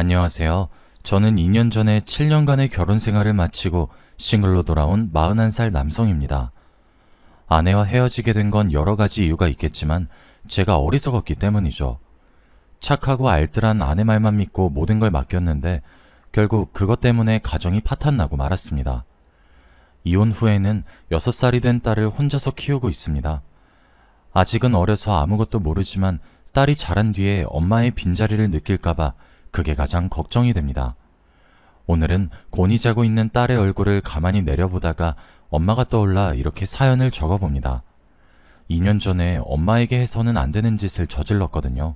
안녕하세요. 저는 2년 전에 7년간의 결혼 생활을 마치고 싱글로 돌아온 41살 남성입니다. 아내와 헤어지게 된 건 여러 가지 이유가 있겠지만 제가 어리석었기 때문이죠. 착하고 알뜰한 아내 말만 믿고 모든 걸 맡겼는데 결국 그것 때문에 가정이 파탄나고 말았습니다. 이혼 후에는 6살이 된 딸을 혼자서 키우고 있습니다. 아직은 어려서 아무것도 모르지만 딸이 자란 뒤에 엄마의 빈자리를 느낄까봐 그게 가장 걱정이 됩니다. 오늘은 곤히 자고 있는 딸의 얼굴을 가만히 내려보다가 엄마가 떠올라 이렇게 사연을 적어봅니다. 2년 전에 엄마에게 해서는 안 되는 짓을 저질렀거든요.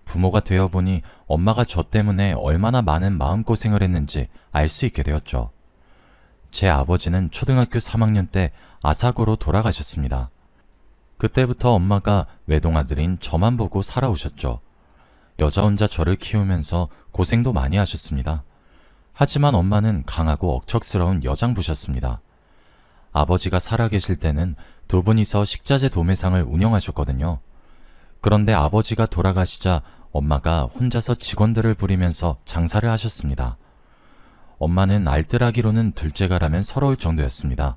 부모가 되어보니 엄마가 저 때문에 얼마나 많은 마음고생을 했는지 알 수 있게 되었죠. 제 아버지는 초등학교 3학년 때 아사고로 돌아가셨습니다. 그때부터 엄마가 외동아들인 저만 보고 살아오셨죠. 여자 혼자 저를 키우면서 고생도 많이 하셨습니다. 하지만 엄마는 강하고 억척스러운 여장부셨습니다. 아버지가 살아계실 때는 두 분이서 식자재 도매상을 운영하셨거든요. 그런데 아버지가 돌아가시자 엄마가 혼자서 직원들을 부리면서 장사를 하셨습니다. 엄마는 알뜰하기로는 둘째가라면 서러울 정도였습니다.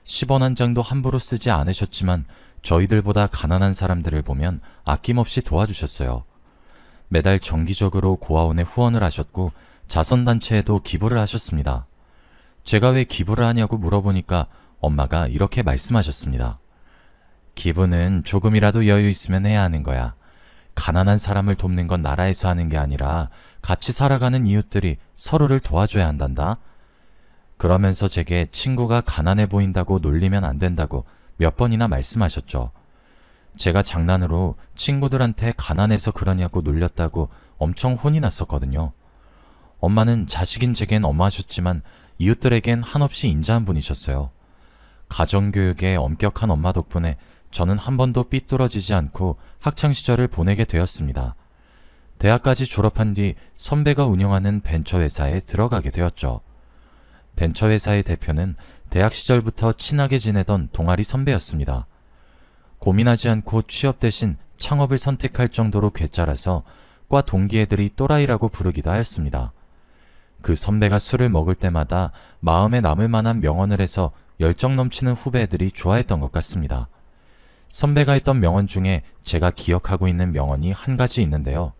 10원 한 장도 함부로 쓰지 않으셨지만 저희들보다 가난한 사람들을 보면 아낌없이 도와주셨어요. 매달 정기적으로 고아원에 후원을 하셨고 자선단체에도 기부를 하셨습니다. 제가 왜 기부를 하냐고 물어보니까 엄마가 이렇게 말씀하셨습니다. 기부는 조금이라도 여유 있으면 해야 하는 거야. 가난한 사람을 돕는 건 나라에서 하는 게 아니라 같이 살아가는 이웃들이 서로를 도와줘야 한단다. 그러면서 제게 친구가 가난해 보인다고 놀리면 안 된다고 몇 번이나 말씀하셨죠. 제가 장난으로 친구들한테 가난해서 그러냐고 놀렸다고 엄청 혼이 났었거든요. 엄마는 자식인 제겐 엄하셨지만 이웃들에겐 한없이 인자한 분이셨어요. 가정교육에 엄격한 엄마 덕분에 저는 한 번도 삐뚤어지지 않고 학창시절을 보내게 되었습니다. 대학까지 졸업한 뒤 선배가 운영하는 벤처회사에 들어가게 되었죠. 벤처회사의 대표는 대학 시절부터 친하게 지내던 동아리 선배였습니다. 고민하지 않고 취업 대신 창업을 선택할 정도로 괴짜라서 과 동기 애들이 또라이라고 부르기도 하였습니다. 그 선배가 술을 먹을 때마다 마음에 남을 만한 명언을 해서 열정 넘치는 후배들이 좋아했던 것 같습니다. 선배가 했던 명언 중에 제가 기억하고 있는 명언이 한 가지 있는데요.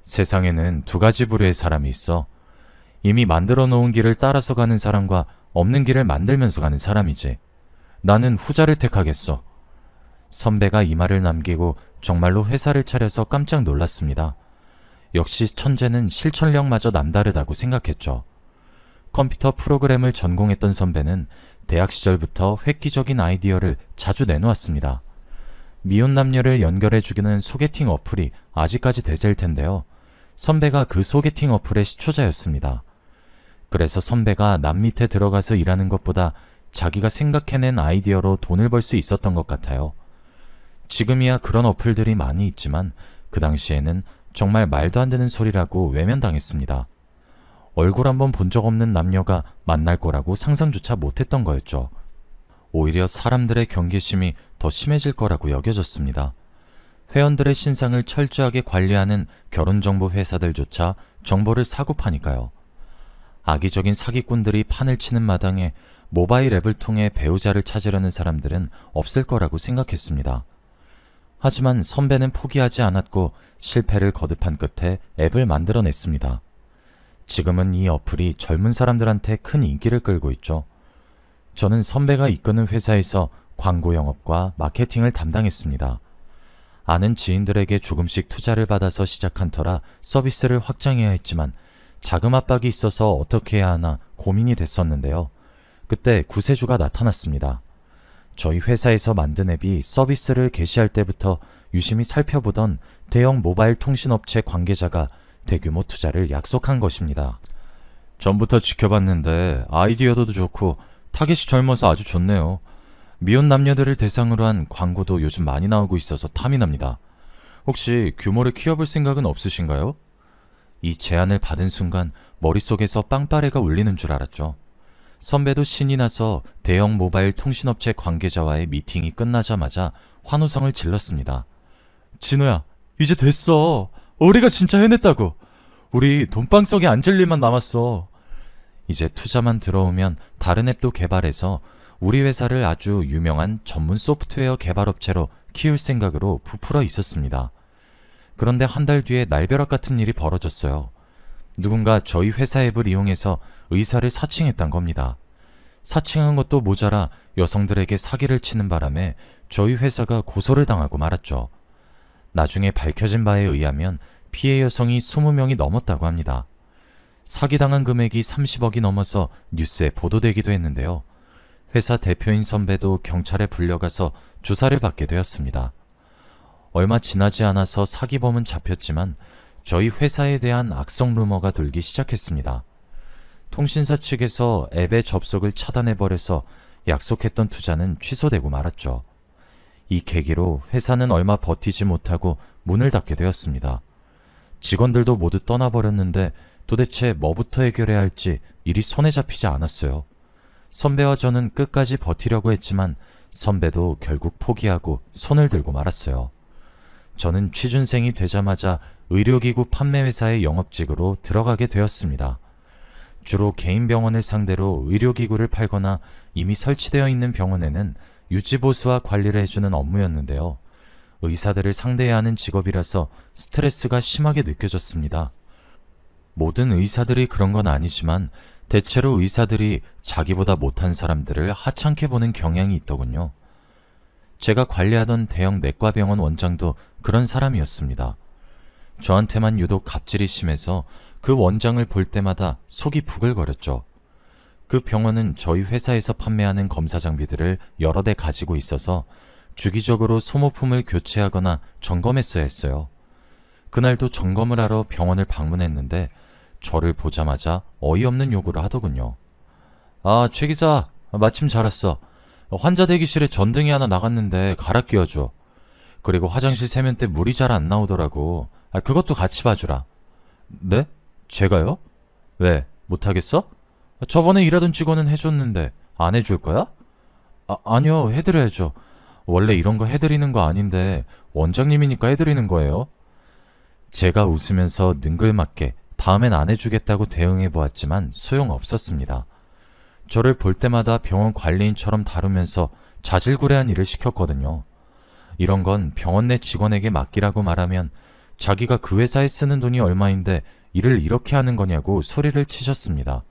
세상에는 두 가지 부류의 사람이 있어. 이미 만들어 놓은 길을 따라서 가는 사람과 없는 길을 만들면서 가는 사람이지. 나는 후자를 택하겠어. 선배가 이 말을 남기고 정말로 회사를 차려서 깜짝 놀랐습니다. 역시 천재는 실천력마저 남다르다고 생각했죠. 컴퓨터 프로그램을 전공했던 선배는 대학 시절부터 획기적인 아이디어를 자주 내놓았습니다. 미혼 남녀를 연결해주기는 소개팅 어플이 아직까지 대세일 텐데요. 선배가 그 소개팅 어플의 시초자였습니다. 그래서 선배가 남 밑에 들어가서 일하는 것보다 자기가 생각해낸 아이디어로 돈을 벌 수 있었던 것 같아요. 지금이야 그런 어플들이 많이 있지만 그 당시에는 정말 말도 안 되는 소리라고 외면당했습니다. 얼굴 한번 본 적 없는 남녀가 만날 거라고 상상조차 못했던 거였죠. 오히려 사람들의 경계심이 더 심해질 거라고 여겨졌습니다. 회원들의 신상을 철저하게 관리하는 결혼정보 회사들조차 정보를 사고 파니까요. 악의적인 사기꾼들이 판을 치는 마당에 모바일 앱을 통해 배우자를 찾으려는 사람들은 없을 거라고 생각했습니다. 하지만 선배는 포기하지 않았고 실패를 거듭한 끝에 앱을 만들어냈습니다. 지금은 이 어플이 젊은 사람들한테 큰 인기를 끌고 있죠. 저는 선배가 이끄는 회사에서 광고 영업과 마케팅을 담당했습니다. 아는 지인들에게 조금씩 투자를 받아서 시작한 터라 서비스를 확장해야 했지만 자금 압박이 있어서 어떻게 해야 하나 고민이 됐었는데요. 그때 구세주가 나타났습니다. 저희 회사에서 만든 앱이 서비스를 개시할 때부터 유심히 살펴보던 대형 모바일 통신업체 관계자가 대규모 투자를 약속한 것입니다. 전부터 지켜봤는데 아이디어도 좋고 타겟이 젊어서 아주 좋네요. 미혼 남녀들을 대상으로 한 광고도 요즘 많이 나오고 있어서 탐이 납니다. 혹시 규모를 키워볼 생각은 없으신가요? 이 제안을 받은 순간 머릿속에서 빵빠레가 울리는 줄 알았죠. 선배도 신이 나서 대형 모바일 통신업체 관계자와의 미팅이 끝나자마자 환호성을 질렀습니다. 진호야, 이제 됐어. 우리가 진짜 해냈다고. 우리 돈방석에 앉을 일만 남았어. 이제 투자만 들어오면 다른 앱도 개발해서 우리 회사를 아주 유명한 전문 소프트웨어 개발업체로 키울 생각으로 부풀어 있었습니다. 그런데 한 달 뒤에 날벼락 같은 일이 벌어졌어요. 누군가 저희 회사 앱을 이용해서 의사를 사칭했단 겁니다. 사칭한 것도 모자라 여성들에게 사기를 치는 바람에 저희 회사가 고소를 당하고 말았죠. 나중에 밝혀진 바에 의하면 피해 여성이 20명이 넘었다고 합니다. 사기당한 금액이 30억이 넘어서 뉴스에 보도되기도 했는데요. 회사 대표인 선배도 경찰에 불려가서 조사를 받게 되었습니다. 얼마 지나지 않아서 사기범은 잡혔지만 저희 회사에 대한 악성 루머가 돌기 시작했습니다. 통신사 측에서 앱의 접속을 차단해버려서 약속했던 투자는 취소되고 말았죠. 이 계기로 회사는 얼마 버티지 못하고 문을 닫게 되었습니다. 직원들도 모두 떠나버렸는데 도대체 뭐부터 해결해야 할지 일이 손에 잡히지 않았어요. 선배와 저는 끝까지 버티려고 했지만 선배도 결국 포기하고 손을 들고 말았어요. 저는 취준생이 되자마자 의료기구 판매회사의 영업직으로 들어가게 되었습니다. 주로 개인 병원을 상대로 의료기구를 팔거나 이미 설치되어 있는 병원에는 유지보수와 관리를 해주는 업무였는데요. 의사들을 상대해야 하는 직업이라서 스트레스가 심하게 느껴졌습니다. 모든 의사들이 그런 건 아니지만 대체로 의사들이 자기보다 못한 사람들을 하찮게 보는 경향이 있더군요. 제가 관리하던 대형 내과병원 원장도 그런 사람이었습니다. 저한테만 유독 갑질이 심해서 그 원장을 볼 때마다 속이 부글거렸죠. 그 병원은 저희 회사에서 판매하는 검사 장비들을 여러 대 가지고 있어서 주기적으로 소모품을 교체하거나 점검했어야 했어요. 그날도 점검을 하러 병원을 방문했는데 저를 보자마자 어이없는 요구를 하더군요. 아, 최 기사, 마침 잘 왔어. 환자 대기실에 전등이 하나 나갔는데 갈아 끼워줘. 그리고 화장실 세면대 물이 잘 안 나오더라고. 그것도 같이 봐주라. 네? 제가요? 왜? 못하겠어? 저번에 일하던 직원은 해줬는데 안 해줄 거야? 아니요, 해드려야죠. 원래 이런 거 해드리는 거 아닌데 원장님이니까 해드리는 거예요. 제가 웃으면서 능글맞게 다음엔 안 해주겠다고 대응해보았지만 소용없었습니다. 저를 볼 때마다 병원 관리인처럼 다루면서 자질구레한 일을 시켰거든요. 이런 건 병원 내 직원에게 맡기라고 말하면 자기가 그 회사에 쓰는 돈이 얼마인데 일을 이렇게 하는 거냐고 소리를 치셨습니다.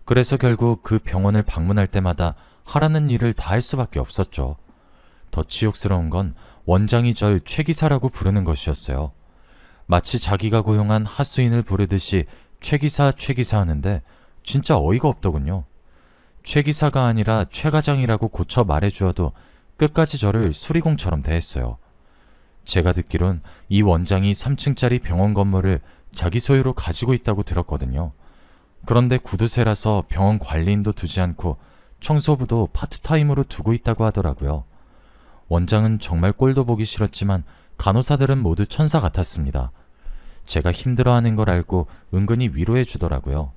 그래서 결국 그 병원을 방문할 때마다 하라는 일을 다 할 수밖에 없었죠. 더 치욕스러운 건 원장이 절 최기사라고 부르는 것이었어요. 마치 자기가 고용한 하수인을 부르듯이 최기사 최기사 하는데 진짜 어이가 없더군요. 최기사가 아니라 최과장이라고 고쳐 말해주어도 끝까지 저를 수리공처럼 대했어요. 제가 듣기론 이 원장이 3층짜리 병원 건물을 자기 소유로 가지고 있다고 들었거든요. 그런데 구두쇠라서 병원 관리인도 두지 않고 청소부도 파트타임으로 두고 있다고 하더라고요. 원장은 정말 꼴도 보기 싫었지만 간호사들은 모두 천사 같았습니다. 제가 힘들어하는 걸 알고 은근히 위로해 주더라고요.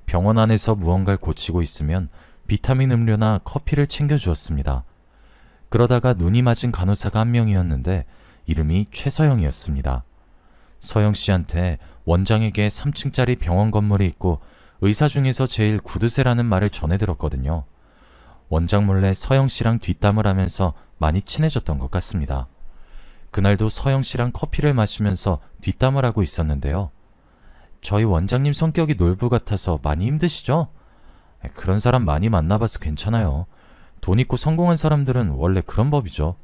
병원 안에서 무언가를 고치고 있으면 비타민 음료나 커피를 챙겨주었습니다. 그러다가 눈이 맞은 간호사가 한 명이었는데 이름이 최서영이었습니다. 서영 씨한테 원장에게 3층짜리 병원 건물이 있고 의사 중에서 제일 구두쇠라는 말을 전해 들었거든요. 원장 몰래 서영 씨랑 뒷담을 하면서 많이 친해졌던 것 같습니다. 그날도 서영 씨랑 커피를 마시면서 뒷담을 하고 있었는데요. 저희 원장님 성격이 놀부 같아서 많이 힘드시죠? 그런 사람 많이 만나봐서 괜찮아요. 돈 있고 성공한 사람들은 원래 그런 법이죠.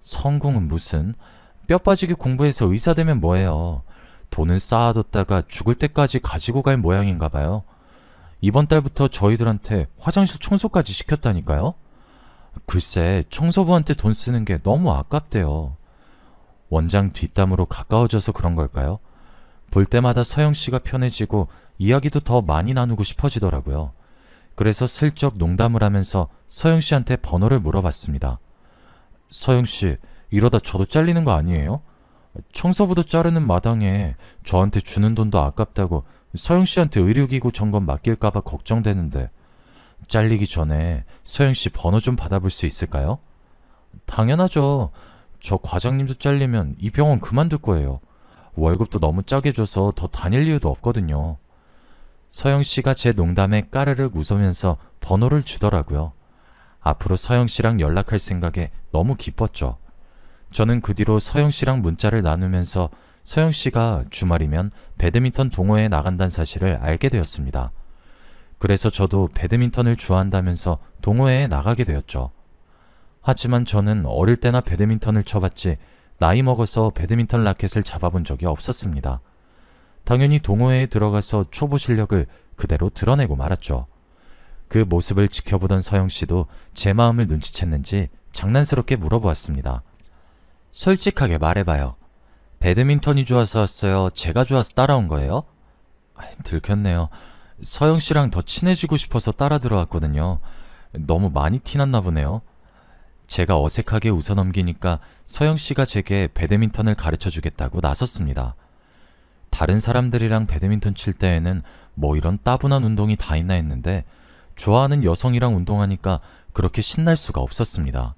성공은 무슨, 뼈 빠지게 공부해서 의사 되면 뭐해요. 돈은 쌓아뒀다가 죽을 때까지 가지고 갈 모양인가 봐요. 이번 달부터 저희들한테 화장실 청소까지 시켰다니까요. 글쎄, 청소부한테 돈 쓰는 게 너무 아깝대요. 원장 뒷담으로 가까워져서 그런 걸까요? 볼 때마다 서영씨가 편해지고 이야기도 더 많이 나누고 싶어지더라고요. 그래서 슬쩍 농담을 하면서 서영씨한테 번호를 물어봤습니다. 서영씨, 이러다 저도 잘리는 거 아니에요? 청소부도 자르는 마당에 저한테 주는 돈도 아깝다고 서영씨한테 의료기구 점검 맡길까봐 걱정되는데 잘리기 전에 서영씨 번호 좀 받아볼 수 있을까요? 당연하죠. 저 과장님도 잘리면 이 병원 그만둘 거예요. 월급도 너무 적게 줘서 더 다닐 이유도 없거든요. 서영씨가 제 농담에 까르륵 웃으면서 번호를 주더라고요. 앞으로 서영씨랑 연락할 생각에 너무 기뻤죠. 저는 그 뒤로 서영씨랑 문자를 나누면서 서영씨가 주말이면 배드민턴 동호회에 나간다는 사실을 알게 되었습니다. 그래서 저도 배드민턴을 좋아한다면서 동호회에 나가게 되었죠. 하지만 저는 어릴 때나 배드민턴을 쳐봤지 나이 먹어서 배드민턴 라켓을 잡아본 적이 없었습니다. 당연히 동호회에 들어가서 초보 실력을 그대로 드러내고 말았죠. 그 모습을 지켜보던 서영씨도 제 마음을 눈치챘는지 장난스럽게 물어보았습니다. 솔직하게 말해봐요. 배드민턴이 좋아서 왔어요? 제가 좋아서 따라온 거예요? 들켰네요. 서영씨랑 더 친해지고 싶어서 따라 들어왔거든요. 너무 많이 티났나 보네요. 제가 어색하게 웃어넘기니까 서영씨가 제게 배드민턴을 가르쳐주겠다고 나섰습니다. 다른 사람들이랑 배드민턴 칠 때에는 뭐 이런 따분한 운동이 다 있나 했는데 좋아하는 여성이랑 운동하니까 그렇게 신날 수가 없었습니다.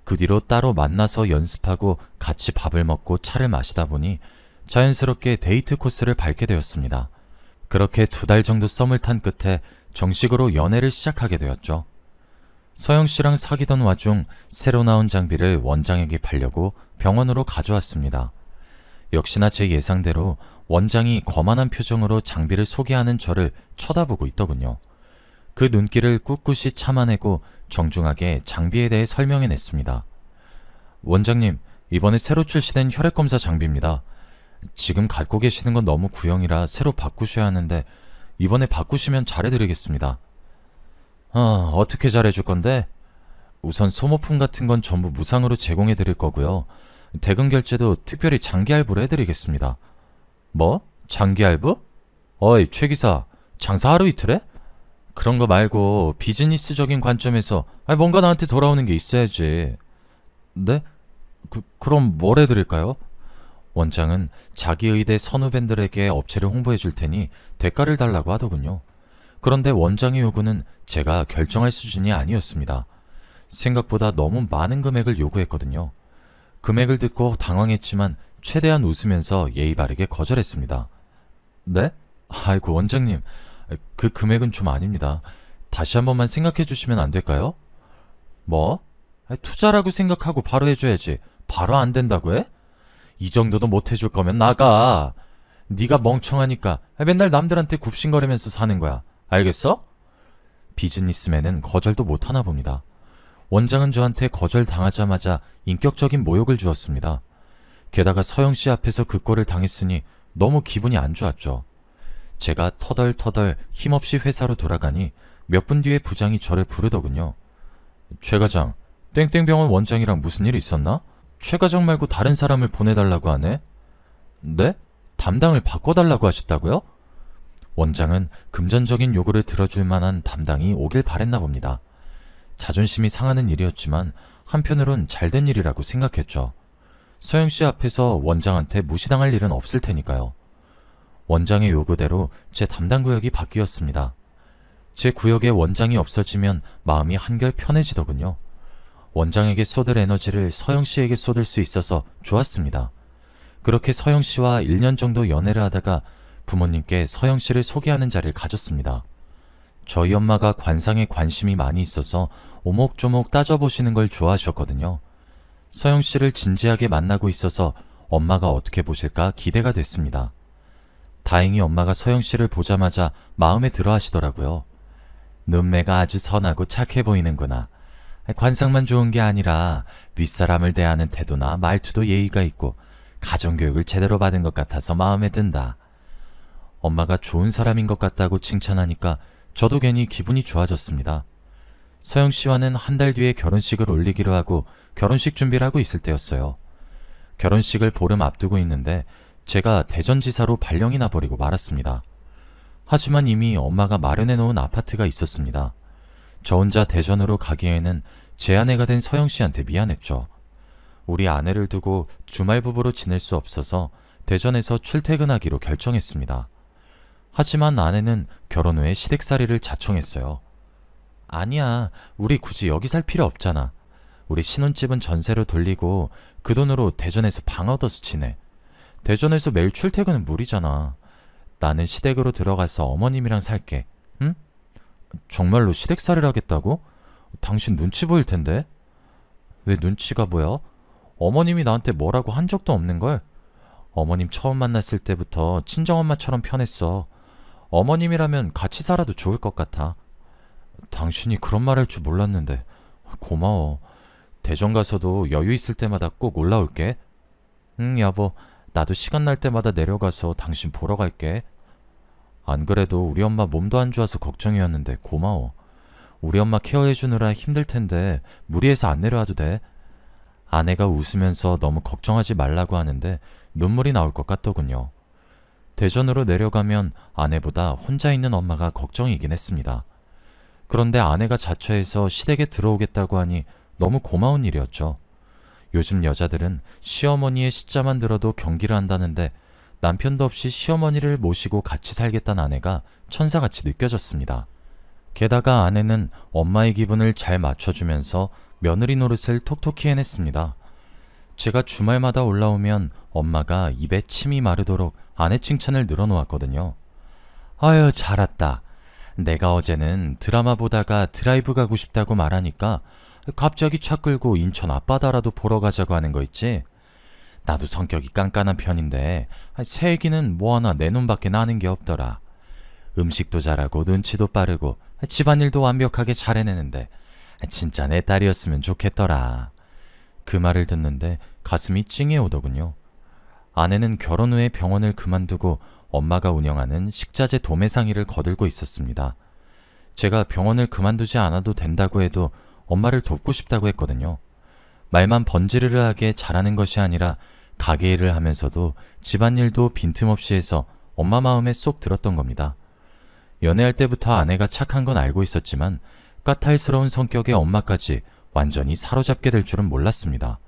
그 뒤로 따로 만나서 연습하고 같이 밥을 먹고 차를 마시다 보니 자연스럽게 데이트 코스를 밟게 되었습니다. 그렇게 2달 정도 썸을 탄 끝에 정식으로 연애를 시작하게 되었죠. 서영씨랑 사귀던 와중 새로 나온 장비를 원장에게 팔려고 병원으로 가져왔습니다. 역시나 제 예상대로 원장이 거만한 표정으로 장비를 소개하는 저를 쳐다보고 있더군요. 그 눈길을 꿋꿋이 참아내고 정중하게 장비에 대해 설명해냈습니다. 원장님, 이번에 새로 출시된 혈액검사 장비입니다. 지금 갖고 계시는 건 너무 구형이라 새로 바꾸셔야 하는데 이번에 바꾸시면 잘해드리겠습니다. 어떻게 잘해줄 건데? 우선 소모품 같은 건 전부 무상으로 제공해드릴 거고요. 대금 결제도 특별히 장기 할부로 해드리겠습니다. 뭐? 장기 할부? 어이, 최 기사, 장사 하루 이틀 해? 그런 거 말고 비즈니스적인 관점에서 뭔가 나한테 돌아오는 게 있어야지. 네? 그럼 뭘 해드릴까요? 원장은 자기 의대 선후배들에게 업체를 홍보해 줄 테니 대가를 달라고 하더군요. 그런데 원장의 요구는 제가 결정할 수준이 아니었습니다. 생각보다 너무 많은 금액을 요구했거든요. 금액을 듣고 당황했지만 최대한 웃으면서 예의 바르게 거절했습니다. 네? 아이고 원장님, 그 금액은 좀 아닙니다. 다시 한 번만 생각해 주시면 안 될까요? 뭐? 투자라고 생각하고 바로 해줘야지. 바로 안 된다고 해? 이 정도도 못 해줄 거면 나가. 네가 멍청하니까 맨날 남들한테 굽신거리면서 사는 거야. 알겠어? 비즈니스맨은 거절도 못하나 봅니다. 원장은 저한테 거절당하자마자 인격적인 모욕을 주었습니다. 게다가 서영씨 앞에서 그 꼴을 당했으니 너무 기분이 안 좋았죠. 제가 터덜터덜 힘없이 회사로 돌아가니 몇 분 뒤에 부장이 저를 부르더군요. 최 과장, 땡땡병원 원장이랑 무슨 일 있었나? 최 과장 말고 다른 사람을 보내달라고 하네? 네? 담당을 바꿔달라고 하셨다고요? 원장은 금전적인 요구를 들어줄 만한 담당이 오길 바랬나 봅니다. 자존심이 상하는 일이었지만 한편으론 잘된 일이라고 생각했죠. 서영씨 앞에서 원장한테 무시당할 일은 없을 테니까요. 원장의 요구대로 제 담당 구역이 바뀌었습니다. 제 구역에 원장이 없어지면 마음이 한결 편해지더군요. 원장에게 쏟을 에너지를 서영씨에게 쏟을 수 있어서 좋았습니다. 그렇게 서영씨와 1년 정도 연애를 하다가 부모님께 서영씨를 소개하는 자리를 가졌습니다. 저희 엄마가 관상에 관심이 많이 있어서 오목조목 따져보시는 걸 좋아하셨거든요. 서영씨를 진지하게 만나고 있어서 엄마가 어떻게 보실까 기대가 됐습니다. 다행히 엄마가 서영씨를 보자마자 마음에 들어 하시더라고요. 눈매가 아주 선하고 착해 보이는구나. 관상만 좋은 게 아니라 윗사람을 대하는 태도나 말투도 예의가 있고 가정교육을 제대로 받은 것 같아서 마음에 든다. 엄마가 좋은 사람인 것 같다고 칭찬하니까 저도 괜히 기분이 좋아졌습니다. 서영씨와는 한 달 뒤에 결혼식을 올리기로 하고 결혼식 준비를 하고 있을 때였어요. 결혼식을 보름 앞두고 있는데 제가 대전지사로 발령이 나버리고 말았습니다. 하지만 이미 엄마가 마련해 놓은 아파트가 있었습니다. 저 혼자 대전으로 가기에는 제 아내가 된 서영씨한테 미안했죠. 우리 아내를 두고 주말 부부로 지낼 수 없어서 대전에서 출퇴근하기로 결정했습니다. 하지만 아내는 결혼 후에 시댁살이를 자청했어요. 아니야, 우리 굳이 여기 살 필요 없잖아. 우리 신혼집은 전세로 돌리고 그 돈으로 대전에서 방 얻어서 지내. 대전에서 매일 출퇴근은 무리잖아. 나는 시댁으로 들어가서 어머님이랑 살게. 응? 정말로 시댁살이를 하겠다고? 당신 눈치 보일 텐데. 왜 눈치가 뭐야? 어머님이 나한테 뭐라고 한 적도 없는걸? 어머님 처음 만났을 때부터 친정엄마처럼 편했어. 어머님이라면 같이 살아도 좋을 것 같아. 당신이 그런 말 할 줄 몰랐는데. 고마워. 대전 가서도 여유 있을 때마다 꼭 올라올게. 응, 여보. 나도 시간 날 때마다 내려가서 당신 보러 갈게. 안 그래도 우리 엄마 몸도 안 좋아서 걱정이었는데 고마워. 우리 엄마 케어해주느라 힘들 텐데 무리해서 안 내려와도 돼. 아내가 웃으면서 너무 걱정하지 말라고 하는데 눈물이 나올 것 같더군요. 대전으로 내려가면 아내보다 혼자 있는 엄마가 걱정이긴 했습니다. 그런데 아내가 자처해서 시댁에 들어오겠다고 하니 너무 고마운 일이었죠. 요즘 여자들은 시어머니의 시자만 들어도 경기를 한다는데 남편도 없이 시어머니를 모시고 같이 살겠다는 아내가 천사같이 느껴졌습니다. 게다가 아내는 엄마의 기분을 잘 맞춰주면서 며느리 노릇을 톡톡히 해냈습니다. 제가 주말마다 올라오면 엄마가 입에 침이 마르도록 아내 칭찬을 늘어놓았거든요. 아유, 잘 왔다. 내가 어제는 드라마 보다가 드라이브 가고 싶다고 말하니까 갑자기 차 끌고 인천 앞바다라도 보러 가자고 하는 거 있지? 나도 성격이 깐깐한 편인데 새 애기는 뭐 하나 내 눈밖에 나는 게 없더라. 음식도 잘하고 눈치도 빠르고 집안일도 완벽하게 잘 해내는데 진짜 내 딸이었으면 좋겠더라. 그 말을 듣는데 가슴이 찡해 오더군요. 아내는 결혼 후에 병원을 그만두고 엄마가 운영하는 식자재 도매상의를 거들고 있었습니다. 제가 병원을 그만두지 않아도 된다고 해도 엄마를 돕고 싶다고 했거든요. 말만 번지르르하게 잘하는 것이 아니라 가게 일을 하면서도 집안일도 빈틈없이 해서 엄마 마음에 쏙 들었던 겁니다. 연애할 때부터 아내가 착한 건 알고 있었지만 까탈스러운 성격의 엄마까지 완전히 사로잡게 될 줄은 몰랐습니다.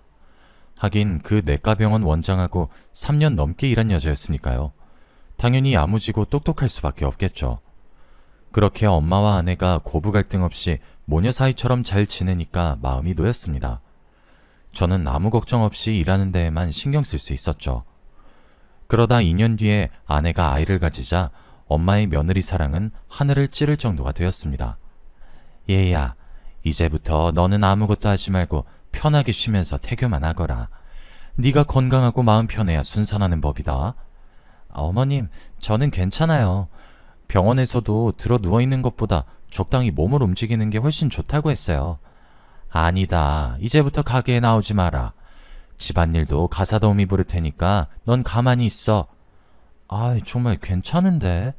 하긴 그 내과병원 원장하고 3년 넘게 일한 여자였으니까요. 당연히 야무지고 똑똑할 수밖에 없겠죠. 그렇게 엄마와 아내가 고부 갈등 없이 모녀 사이처럼 잘 지내니까 마음이 놓였습니다. 저는 아무 걱정 없이 일하는 데에만 신경 쓸 수 있었죠. 그러다 2년 뒤에 아내가 아이를 가지자 엄마의 며느리 사랑은 하늘을 찌를 정도가 되었습니다. 얘야, 이제부터 너는 아무것도 하지 말고 편하게 쉬면서 태교만 하거라. 네가 건강하고 마음 편해야 순산하는 법이다. 어머님, 저는 괜찮아요. 병원에서도 들어 누워있는 것보다 적당히 몸을 움직이는 게 훨씬 좋다고 했어요. 아니다. 이제부터 가게에 나오지 마라. 집안일도 가사도우미 부를 테니까 넌 가만히 있어. 아, 정말 괜찮은데?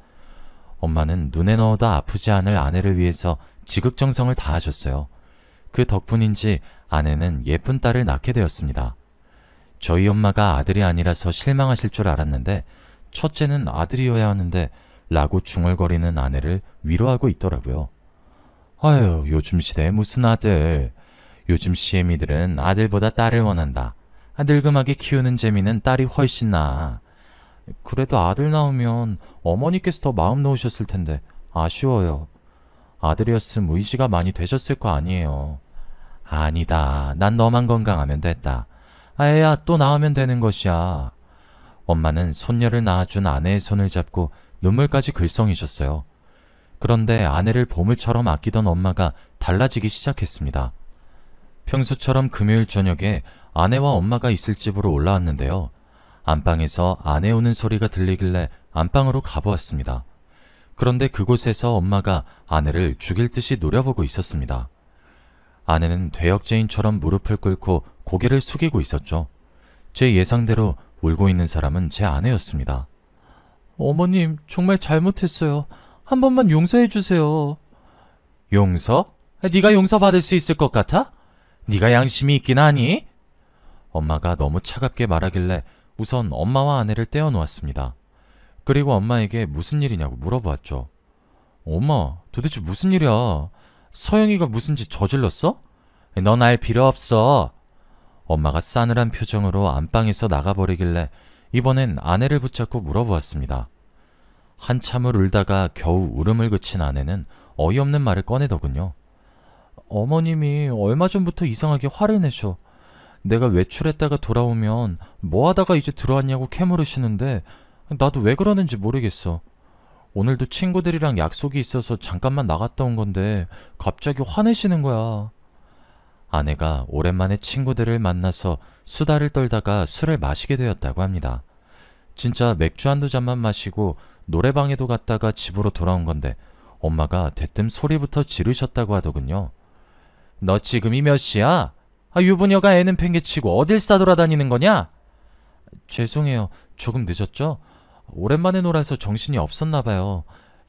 엄마는 눈에 넣어도 아프지 않을 아내를 위해서 지극정성을 다하셨어요. 그 덕분인지 아내는 예쁜 딸을 낳게 되었습니다. 저희 엄마가 아들이 아니라서 실망하실 줄 알았는데 첫째는 아들이어야 하는데 라고 중얼거리는 아내를 위로하고 있더라고요. 아유, 요즘 시대에 무슨 아들. 요즘 시애미들은 아들보다 딸을 원한다. 늙음하게 키우는 재미는 딸이 훨씬 나아. 그래도 아들 낳으면 어머니께서 더 마음 놓으셨을 텐데 아쉬워요. 아들이었음 의지가 많이 되셨을 거 아니에요. 아니다. 난 너만 건강하면 됐다. 애야, 또 낳으면 되는 것이야. 엄마는 손녀를 낳아준 아내의 손을 잡고 눈물까지 글썽이셨어요. 그런데 아내를 보물처럼 아끼던 엄마가 달라지기 시작했습니다. 평소처럼 금요일 저녁에 아내와 엄마가 있을 집으로 올라왔는데요. 안방에서 아내 우는 소리가 들리길래 안방으로 가보았습니다. 그런데 그곳에서 엄마가 아내를 죽일 듯이 노려보고 있었습니다. 아내는 퇴역죄인처럼 무릎을 꿇고 고개를 숙이고 있었죠. 제 예상대로 울고 있는 사람은 제 아내였습니다. 어머님, 정말 잘못했어요. 한 번만 용서해 주세요. 용서? 네가 용서받을 수 있을 것 같아? 네가 양심이 있긴 하니? 엄마가 너무 차갑게 말하길래 우선 엄마와 아내를 떼어놓았습니다. 그리고 엄마에게 무슨 일이냐고 물어보았죠. 엄마, 도대체 무슨 일이야? 서영이가 무슨 짓 저질렀어? 넌 알 필요 없어. 엄마가 싸늘한 표정으로 안방에서 나가버리길래 이번엔 아내를 붙잡고 물어보았습니다. 한참을 울다가 겨우 울음을 그친 아내는 어이없는 말을 꺼내더군요. 어머님이 얼마 전부터 이상하게 화를 내셔. 내가 외출했다가 돌아오면 뭐 하다가 이제 들어왔냐고 캐물으시는데 나도 왜 그러는지 모르겠어. 오늘도 친구들이랑 약속이 있어서 잠깐만 나갔다 온 건데 갑자기 화내시는 거야. 아내가 오랜만에 친구들을 만나서 수다를 떨다가 술을 마시게 되었다고 합니다. 진짜 맥주 한두 잔만 마시고 노래방에도 갔다가 집으로 돌아온 건데 엄마가 대뜸 소리부터 지르셨다고 하더군요. 너 지금이 몇 시야? 유부녀가 애는 팽개치고 어딜 싸돌아다니는 거냐? 죄송해요. 조금 늦었죠? 오랜만에 놀아서 정신이 없었나 봐요.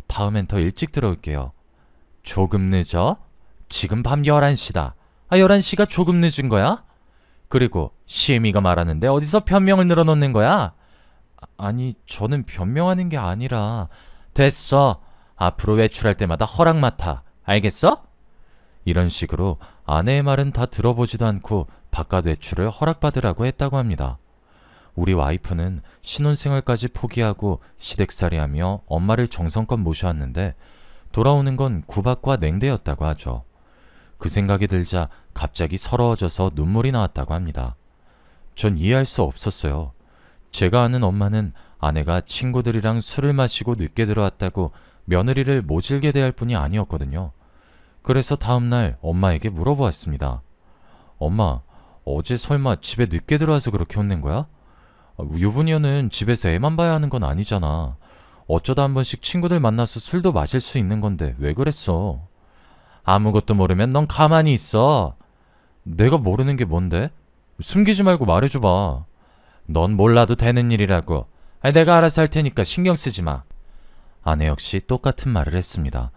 다음엔 더 일찍 들어올게요. 조금 늦어? 지금 밤 11시다. 11시가 조금 늦은 거야? 그리고 시애미가 말하는데 어디서 변명을 늘어놓는 거야? 아니, 저는 변명하는 게 아니라... 됐어. 앞으로 외출할 때마다 허락 맡아. 알겠어? 이런 식으로 아내의 말은 다 들어보지도 않고 바깥 외출을 허락받으라고 했다고 합니다. 우리 와이프는 신혼생활까지 포기하고 시댁살이하며 엄마를 정성껏 모셔왔는데 돌아오는 건 구박과 냉대였다고 하죠. 그 생각이 들자 갑자기 서러워져서 눈물이 나왔다고 합니다. 전 이해할 수 없었어요. 제가 아는 엄마는 아내가 친구들이랑 술을 마시고 늦게 들어왔다고 며느리를 모질게 대할 뿐이 아니었거든요. 그래서 다음날 엄마에게 물어보았습니다. 엄마, 어제 설마 집에 늦게 들어와서 그렇게 혼낸 거야? 유부녀는 집에서 애만 봐야 하는 건 아니잖아. 어쩌다 한 번씩 친구들 만나서 술도 마실 수 있는 건데 왜 그랬어? 아무것도 모르면 넌 가만히 있어. 내가 모르는 게 뭔데? 숨기지 말고 말해줘봐. 넌 몰라도 되는 일이라고. 내가 알아서 할 테니까 신경 쓰지 마. 아내 역시 똑같은 말을 했습니다.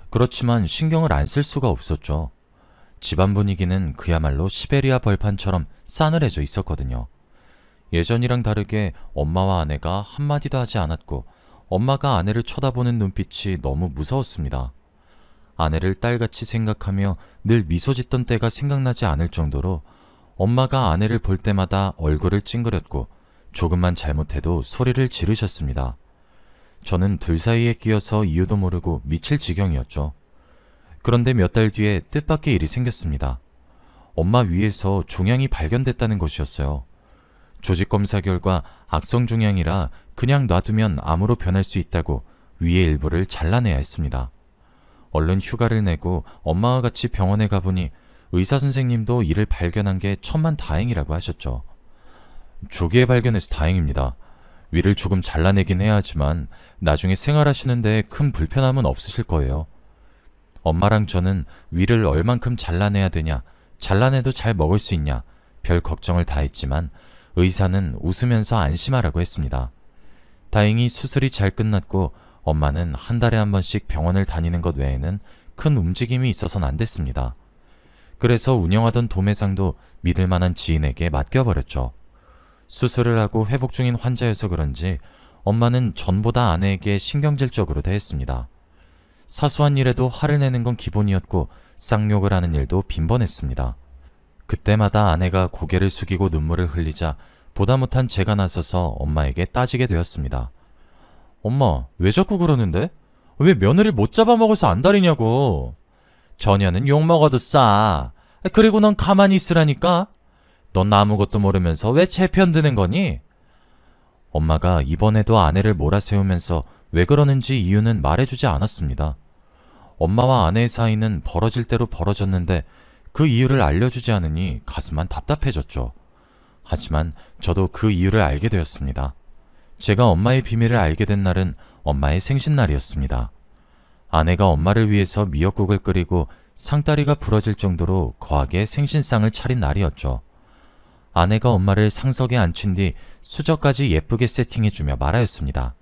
그렇지만 신경을 안 쓸 수가 없었죠. 집안 분위기는 그야말로 시베리아 벌판처럼 싸늘해져 있었거든요. 예전이랑 다르게 엄마와 아내가 한마디도 하지 않았고 엄마가 아내를 쳐다보는 눈빛이 너무 무서웠습니다. 아내를 딸같이 생각하며 늘 미소 짓던 때가 생각나지 않을 정도로 엄마가 아내를 볼 때마다 얼굴을 찡그렸고 조금만 잘못해도 소리를 지르셨습니다. 저는 둘 사이에 끼어서 이유도 모르고 미칠 지경이었죠. 그런데 몇 달 뒤에 뜻밖의 일이 생겼습니다. 엄마 위에서 종양이 발견됐다는 것이었어요. 조직검사 결과 악성 종양이라 그냥 놔두면 암으로 변할 수 있다고 위의 일부를 잘라내야 했습니다. 얼른 휴가를 내고 엄마와 같이 병원에 가보니 의사 선생님도 이를 발견한 게 천만다행이라고 하셨죠. 조기에 발견해서 다행입니다. 위를 조금 잘라내긴 해야 하지만 나중에 생활하시는데 큰 불편함은 없으실 거예요. 엄마랑 저는 위를 얼만큼 잘라내야 되냐, 잘라내도 잘 먹을 수 있냐, 별 걱정을 다 했지만 의사는 웃으면서 안심하라고 했습니다. 다행히 수술이 잘 끝났고 엄마는 한 달에 한 번씩 병원을 다니는 것 외에는 큰 움직임이 있어서는 안 됐습니다. 그래서 운영하던 도매상도 믿을 만한 지인에게 맡겨버렸죠. 수술을 하고 회복 중인 환자여서 그런지 엄마는 전보다 아내에게 신경질적으로 대했습니다. 사소한 일에도 화를 내는 건 기본이었고 쌍욕을 하는 일도 빈번했습니다. 그때마다 아내가 고개를 숙이고 눈물을 흘리자 보다 못한 제가 나서서 엄마에게 따지게 되었습니다. 엄마, 왜 자꾸 그러는데? 왜 며느리 못 잡아먹어서 안달이냐고. 전혀는 욕먹어도 싸. 그리고 넌 가만히 있으라니까. 넌 아무것도 모르면서 왜 제 편 드는 거니? 엄마가 이번에도 아내를 몰아세우면서 왜 그러는지 이유는 말해주지 않았습니다. 엄마와 아내의 사이는 벌어질 대로 벌어졌는데 그 이유를 알려주지 않으니 가슴만 답답해졌죠. 하지만 저도 그 이유를 알게 되었습니다. 제가 엄마의 비밀을 알게 된 날은 엄마의 생신날이었습니다. 아내가 엄마를 위해서 미역국을 끓이고 상다리가 부러질 정도로 거하게 생신상을 차린 날이었죠. 아내가 엄마를 상석에 앉힌 뒤 수저까지 예쁘게 세팅해주며 말하였습니다.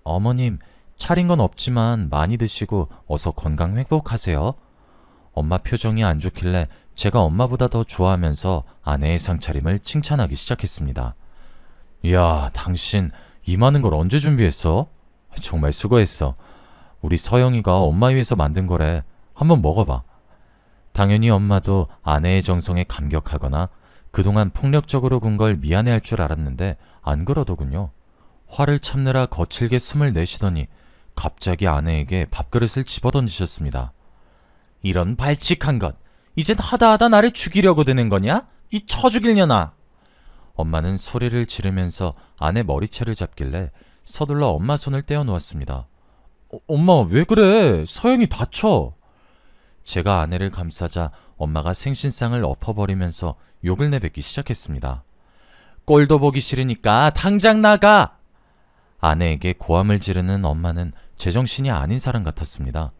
어머님, 차린 건 없지만 많이 드시고 어서 건강 회복하세요. 엄마 표정이 안 좋길래 제가 엄마보다 더 좋아하면서 아내의 상차림을 칭찬하기 시작했습니다. 이야, 당신 이 많은 걸 언제 준비했어? 정말 수고했어. 우리 서영이가 엄마 위해서 만든 거래. 한번 먹어봐. 당연히 엄마도 아내의 정성에 감격하거나 그동안 폭력적으로 군 걸 미안해할 줄 알았는데 안 그러더군요. 화를 참느라 거칠게 숨을 내쉬더니 갑자기 아내에게 밥그릇을 집어던지셨습니다. 이런 발칙한 것, 이젠 하다하다 나를 죽이려고 드는 거냐? 이 쳐죽일 년아! 엄마는 소리를 지르면서 아내 머리채를 잡길래 서둘러 엄마 손을 떼어 놓았습니다. 엄마 왜 그래? 서영이 다쳐! 제가 아내를 감싸자 엄마가 생신상을 엎어버리면서 욕을 내뱉기 시작했습니다. 꼴도 보기 싫으니까 당장 나가! 아내에게 고함을 지르는 엄마는 제정신이 아닌 사람 같았습니다.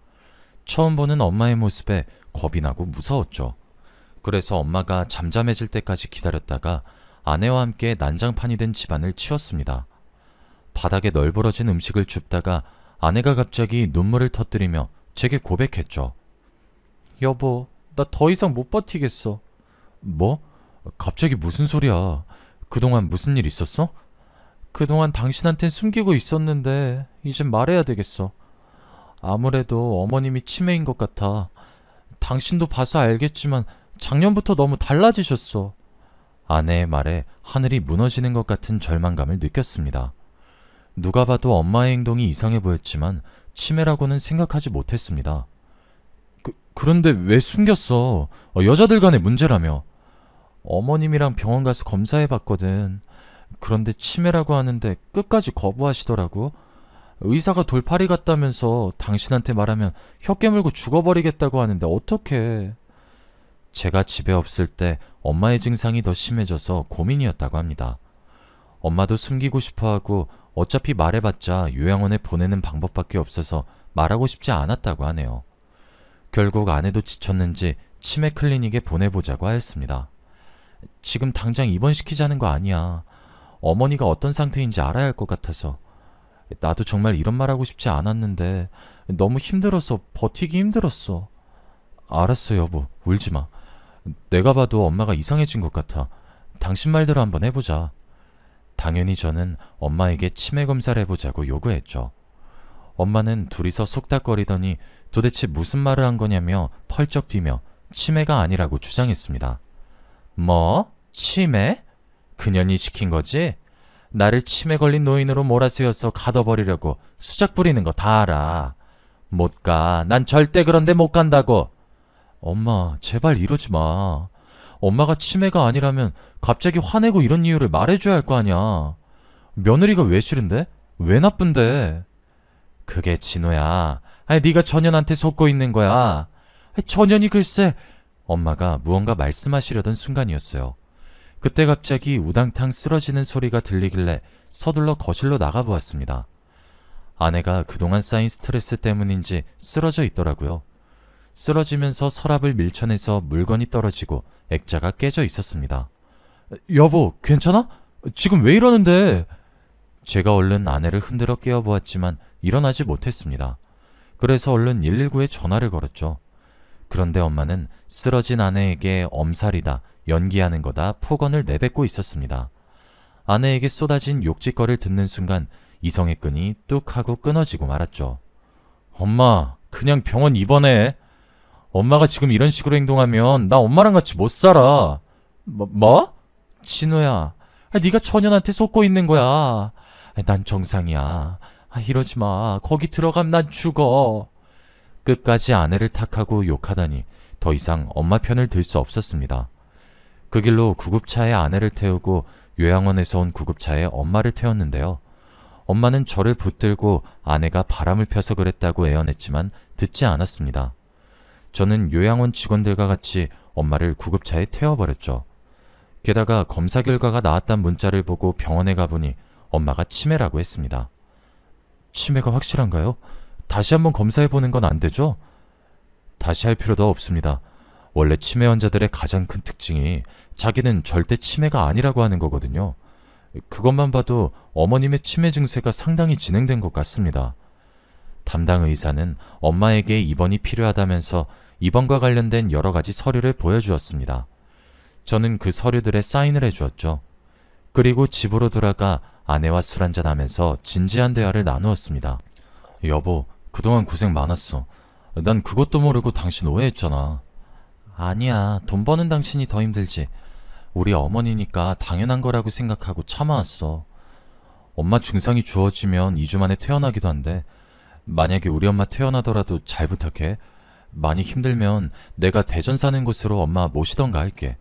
처음 보는 엄마의 모습에 겁이 나고 무서웠죠. 그래서 엄마가 잠잠해질 때까지 기다렸다가 아내와 함께 난장판이 된 집안을 치웠습니다. 바닥에 널브러진 음식을 줍다가 아내가 갑자기 눈물을 터뜨리며 제게 고백했죠. 여보, 나 더 이상 못 버티겠어. 뭐? 갑자기 무슨 소리야? 그동안 무슨 일 있었어? 그동안 당신한텐 숨기고 있었는데 이젠 말해야 되겠어. 아무래도 어머님이 치매인 것 같아. 당신도 봐서 알겠지만 작년부터 너무 달라지셨어. 아내의 말에 하늘이 무너지는 것 같은 절망감을 느꼈습니다. 누가 봐도 엄마의 행동이 이상해 보였지만 치매라고는 생각하지 못했습니다. 그런데 왜 숨겼어? 여자들 간의 문제라며. 어머님이랑 병원 가서 검사해봤거든. 그런데 치매라고 하는데 끝까지 거부하시더라고. 의사가 돌팔이 같다면서 당신한테 말하면 혀 깨물고 죽어버리겠다고 하는데 어떡해. 제가 집에 없을 때 엄마의 증상이 더 심해져서 고민이었다고 합니다. 엄마도 숨기고 싶어하고 어차피 말해봤자 요양원에 보내는 방법밖에 없어서 말하고 싶지 않았다고 하네요. 결국 아내도 지쳤는지 치매 클리닉에 보내보자고 하였습니다. 지금 당장 입원시키자는 거 아니야. 어머니가 어떤 상태인지 알아야 할 것 같아서. 나도 정말 이런 말 하고 싶지 않았는데 너무 힘들어서 버티기 힘들었어. 알았어 여보, 울지 마. 내가 봐도 엄마가 이상해진 것 같아. 당신 말대로 한번 해보자. 당연히 저는 엄마에게 치매 검사를 해보자고 요구했죠. 엄마는 둘이서 속닥거리더니 도대체 무슨 말을 한 거냐며 펄쩍 뛰며 치매가 아니라고 주장했습니다. 뭐? 치매? 그년이 시킨 거지? 나를 치매 걸린 노인으로 몰아세워서 가둬버리려고 수작 부리는 거 다 알아. 못 가. 난 절대 그런 데 못 간다고. 엄마, 제발 이러지 마. 엄마가 치매가 아니라면 갑자기 화내고 이런 이유를 말해줘야 할 거 아니야. 며느리가 왜 싫은데? 왜 나쁜데? 그게 진호야. 네가 전현한테 속고 있는 거야. 전현이 글쎄. 엄마가 무언가 말씀하시려던 순간이었어요. 그때 갑자기 우당탕 쓰러지는 소리가 들리길래 서둘러 거실로 나가보았습니다. 아내가 그동안 쌓인 스트레스 때문인지 쓰러져 있더라고요. 쓰러지면서 서랍을 밀쳐내서 물건이 떨어지고 액자가 깨져 있었습니다. 여보, 괜찮아? 지금 왜 이러는데? 제가 얼른 아내를 흔들어 깨워보았지만 일어나지 못했습니다. 그래서 얼른 119에 전화를 걸었죠. 그런데 엄마는 쓰러진 아내에게 엄살이다, 연기하는 거다 폭언을 내뱉고 있었습니다. 아내에게 쏟아진 욕짓거리를 듣는 순간 이성의 끈이 뚝 하고 끊어지고 말았죠. 엄마, 그냥 병원 입원해. 엄마가 지금 이런 식으로 행동하면 나 엄마랑 같이 못 살아. 뭐? 진호야, 네가 천연한테 속고 있는 거야. 난 정상이야. 이러지 마. 거기 들어가면 난 죽어. 끝까지 아내를 탓하고 욕하다니 더 이상 엄마 편을 들 수 없었습니다. 그 길로 구급차에 아내를 태우고 요양원에서 온 구급차에 엄마를 태웠는데요. 엄마는 저를 붙들고 아내가 바람을 펴서 그랬다고 애원했지만 듣지 않았습니다. 저는 요양원 직원들과 같이 엄마를 구급차에 태워버렸죠. 게다가 검사 결과가 나왔단 문자를 보고 병원에 가보니 엄마가 치매라고 했습니다. 치매가 확실한가요? 다시 한번 검사해보는 건 안 되죠? 다시 할 필요도 없습니다. 원래 치매 환자들의 가장 큰 특징이 자기는 절대 치매가 아니라고 하는 거거든요. 그것만 봐도 어머님의 치매 증세가 상당히 진행된 것 같습니다. 담당 의사는 엄마에게 입원이 필요하다면서 입원과 관련된 여러 가지 서류를 보여주었습니다. 저는 그 서류들에 사인을 해주었죠. 그리고 집으로 돌아가 아내와 술 한잔하면서 진지한 대화를 나누었습니다. 여보, 그동안 고생 많았어. 난 그것도 모르고 당신 오해했잖아. 아니야, 돈 버는 당신이 더 힘들지. 우리 어머니니까 당연한 거라고 생각하고 참아왔어. 엄마 증상이 좋아지면 2주 만에 퇴원하기도 한데 만약에 우리 엄마 퇴원하더라도 잘 부탁해. 많이 힘들면 내가 대전 사는 곳으로 엄마 모시던가 할게.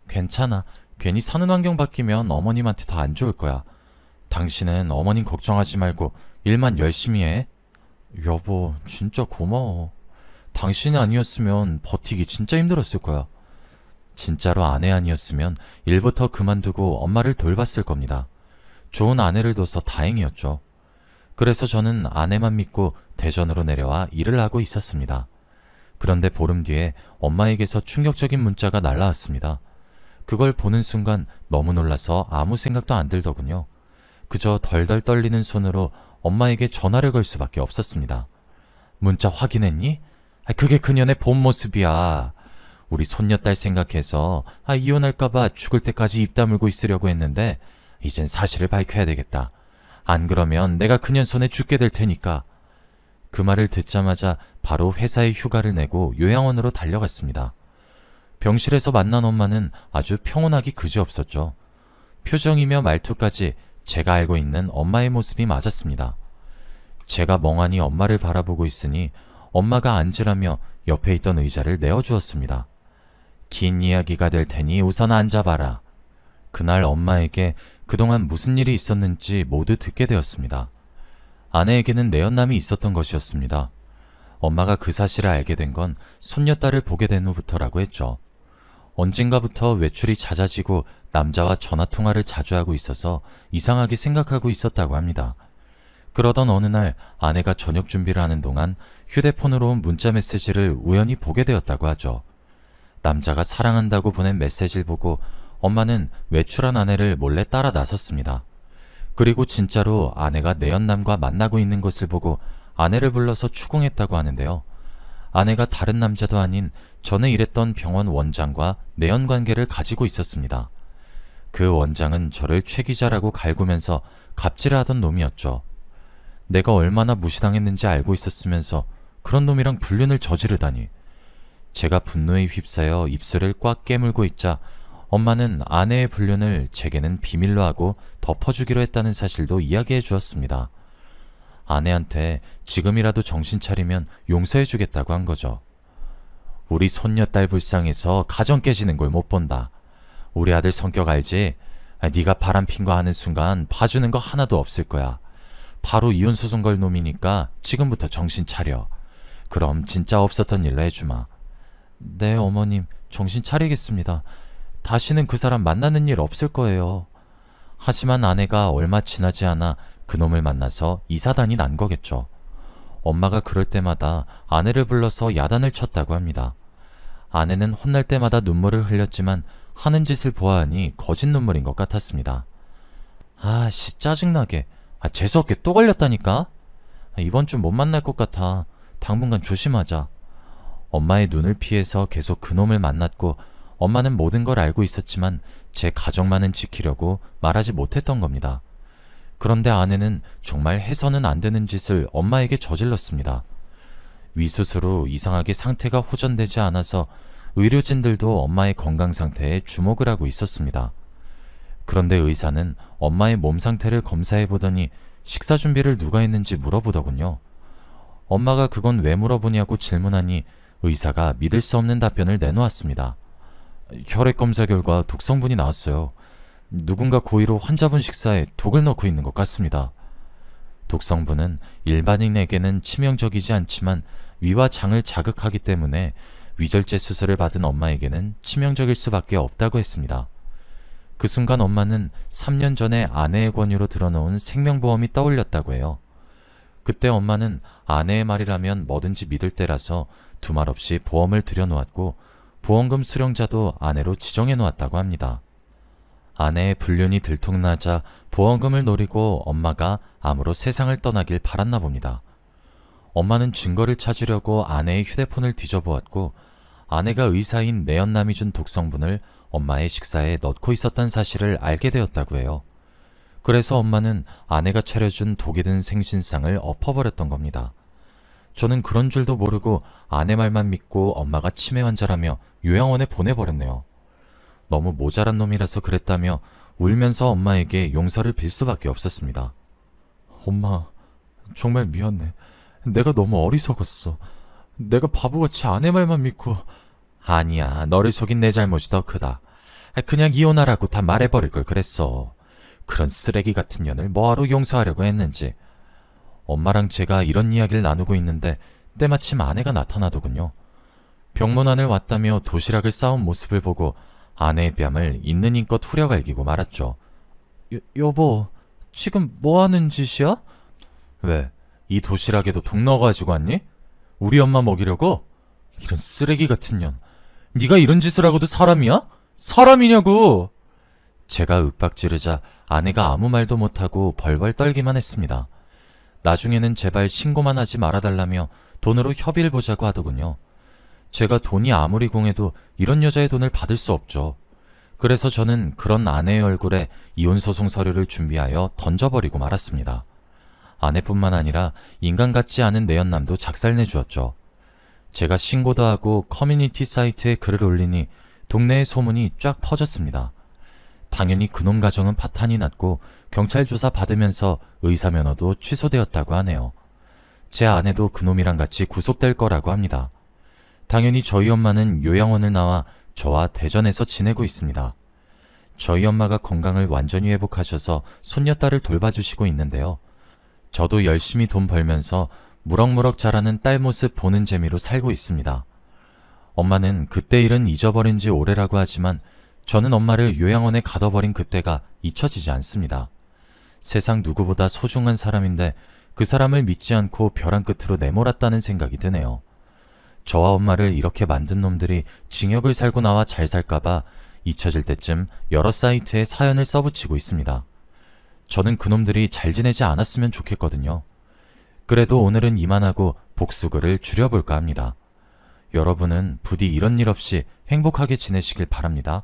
괜찮아. 괜히 사는 환경 바뀌면 어머님한테 더 안 좋을 거야. 당신은 어머님 걱정하지 말고 일만 열심히 해. 여보, 진짜 고마워. 당신이 아니었으면 버티기 진짜 힘들었을 거야. 진짜로 아내 아니었으면 일부터 그만두고 엄마를 돌봤을 겁니다. 좋은 아내를 둬서 다행이었죠. 그래서 저는 아내만 믿고 대전으로 내려와 일을 하고 있었습니다. 그런데 보름 뒤에 엄마에게서 충격적인 문자가 날라왔습니다. 그걸 보는 순간 너무 놀라서 아무 생각도 안 들더군요. 그저 덜덜 떨리는 손으로 엄마에게 전화를 걸 수밖에 없었습니다. 문자 확인했니? 그게 그년의 본 모습이야. 우리 손녀딸 생각해서 이혼할까봐 죽을 때까지 입 다물고 있으려고 했는데 이젠 사실을 밝혀야 되겠다. 안 그러면 내가 그년 손에 죽게 될 테니까. 그 말을 듣자마자 바로 회사에 휴가를 내고 요양원으로 달려갔습니다. 병실에서 만난 엄마는 아주 평온하기 그지없었죠. 표정이며 말투까지 제가 알고 있는 엄마의 모습이 맞았습니다. 제가 멍하니 엄마를 바라보고 있으니 엄마가 앉으라며 옆에 있던 의자를 내어주었습니다. 긴 이야기가 될 테니 우선 앉아봐라. 그날 엄마에게 그동안 무슨 일이 있었는지 모두 듣게 되었습니다. 아내에게는 내연남이 있었던 것이었습니다. 엄마가 그 사실을 알게 된 건 손녀딸을 보게 된 후부터라고 했죠. 언젠가부터 외출이 잦아지고 남자와 전화통화를 자주 하고 있어서 이상하게 생각하고 있었다고 합니다. 그러던 어느 날 아내가 저녁 준비를 하는 동안 휴대폰으로 온 문자 메시지를 우연히 보게 되었다고 하죠. 남자가 사랑한다고 보낸 메시지를 보고 엄마는 외출한 아내를 몰래 따라 나섰습니다. 그리고 진짜로 아내가 내연남과 만나고 있는 것을 보고 아내를 불러서 추궁했다고 하는데요. 아내가 다른 남자도 아닌 전에 일했던 병원 원장과 내연 관계를 가지고 있었습니다. 그 원장은 저를 최 기자라고 갈구면서 갑질을 하던 놈이었죠. 내가 얼마나 무시당했는지 알고 있었으면서 그런 놈이랑 불륜을 저지르다니. 제가 분노에 휩싸여 입술을 꽉 깨물고 있자 엄마는 아내의 불륜을 제게는 비밀로 하고 덮어주기로 했다는 사실도 이야기해 주었습니다. 아내한테 지금이라도 정신 차리면 용서해주겠다고 한 거죠. 우리 손녀딸 불쌍해서 가정 깨지는 걸 못 본다. 우리 아들 성격 알지? 네가 바람핀 거 하는 순간 봐주는 거 하나도 없을 거야. 바로 이혼소송 걸 놈이니까 지금부터 정신 차려. 그럼 진짜 없었던 일로 해주마. 네, 어머님, 정신 차리겠습니다. 다시는 그 사람 만나는 일 없을 거예요. 하지만 아내가 얼마 지나지 않아 그놈을 만나서 이사단이 난 거겠죠. 엄마가 그럴 때마다 아내를 불러서 야단을 쳤다고 합니다. 아내는 혼날 때마다 눈물을 흘렸지만 하는 짓을 보아하니 거짓 눈물인 것 같았습니다. 짜증나게. 재수없게 또 걸렸다니까? 이번 주 못 만날 것 같아. 당분간 조심하자. 엄마의 눈을 피해서 계속 그놈을 만났고 엄마는 모든 걸 알고 있었지만 제 가정만은 지키려고 말하지 못했던 겁니다. 그런데 아내는 정말 해서는 안 되는 짓을 엄마에게 저질렀습니다. 위수술 후 이상하게 상태가 호전되지 않아서 의료진들도 엄마의 건강 상태에 주목을 하고 있었습니다. 그런데 의사는 엄마의 몸 상태를 검사해 보더니 식사 준비를 누가 했는지 물어보더군요. 엄마가 그건 왜 물어보냐고 질문하니 의사가 믿을 수 없는 답변을 내놓았습니다. 혈액 검사 결과 독성분이 나왔어요. 누군가 고의로 환자분 식사에 독을 넣고 있는 것 같습니다. 독성분은 일반인에게는 치명적이지 않지만 위와 장을 자극하기 때문에 위절제 수술을 받은 엄마에게는 치명적일 수밖에 없다고 했습니다. 그 순간 엄마는 3년 전에 아내의 권유로 들어놓은 생명보험이 떠올렸다고 해요. 그때 엄마는 아내의 말이라면 뭐든지 믿을 때라서 두말 없이 보험을 들여놓았고 보험금 수령자도 아내로 지정해 놓았다고 합니다. 아내의 불륜이 들통나자 보험금을 노리고 엄마가 암으로 세상을 떠나길 바랐나 봅니다. 엄마는 증거를 찾으려고 아내의 휴대폰을 뒤져보았고 아내가 의사인 내연남이 준 독성분을 엄마의 식사에 넣고 있었던 사실을 알게 되었다고 해요. 그래서 엄마는 아내가 차려준 독이 든 생신상을 엎어버렸던 겁니다. 저는 그런 줄도 모르고 아내 말만 믿고 엄마가 치매 환자라며 요양원에 보내버렸네요. 너무 모자란 놈이라서 그랬다며 울면서 엄마에게 용서를 빌 수밖에 없었습니다. 엄마, 정말 미안해. 내가 너무 어리석었어. 내가 바보같이 아내 말만 믿고. 아니야, 너를 속인 내 잘못이 더 크다. 그냥 이혼하라고 다 말해버릴 걸 그랬어. 그런 쓰레기 같은 년을 뭐하러 용서하려고 했는지. 엄마랑 제가 이런 이야기를 나누고 있는데 때마침 아내가 나타나더군요. 병문안을 왔다며 도시락을 싸온 모습을 보고 아내의 뺨을 있는 힘껏 후려갈기고 말았죠. 여보, 지금 뭐 하는 짓이야? 왜? 이 도시락에도 독 넣어가지고 왔니? 우리 엄마 먹이려고? 이런 쓰레기 같은 년. 네가 이런 짓을 하고도 사람이야? 사람이냐고! 제가 윽박지르자 아내가 아무 말도 못하고 벌벌 떨기만 했습니다. 나중에는 제발 신고만 하지 말아달라며 돈으로 협의를 보자고 하더군요. 제가 돈이 아무리 공해도 이런 여자의 돈을 받을 수 없죠. 그래서 저는 그런 아내의 얼굴에 이혼소송 서류를 준비하여 던져버리고 말았습니다. 아내뿐만 아니라 인간 같지 않은 내연남도 작살내 주었죠. 제가 신고도 하고 커뮤니티 사이트에 글을 올리니 동네의 소문이 쫙 퍼졌습니다. 당연히 그놈 가정은 파탄이 났고 경찰 조사 받으면서 의사면허도 취소되었다고 하네요. 제 아내도 그놈이랑 같이 구속될 거라고 합니다. 당연히 저희 엄마는 요양원을 나와 저와 대전에서 지내고 있습니다. 저희 엄마가 건강을 완전히 회복하셔서 손녀딸을 돌봐주시고 있는데요. 저도 열심히 돈 벌면서 무럭무럭 자라는 딸 모습 보는 재미로 살고 있습니다. 엄마는 그때 일은 잊어버린 지 오래라고 하지만 저는 엄마를 요양원에 가둬버린 그때가 잊혀지지 않습니다. 세상 누구보다 소중한 사람인데 그 사람을 믿지 않고 벼랑 끝으로 내몰았다는 생각이 드네요. 저와 엄마를 이렇게 만든 놈들이 징역을 살고 나와 잘 살까봐 잊혀질 때쯤 여러 사이트에 사연을 써붙이고 있습니다. 저는 그놈들이 잘 지내지 않았으면 좋겠거든요. 그래도 오늘은 이만하고 복수글을 줄여볼까 합니다. 여러분은 부디 이런 일 없이 행복하게 지내시길 바랍니다.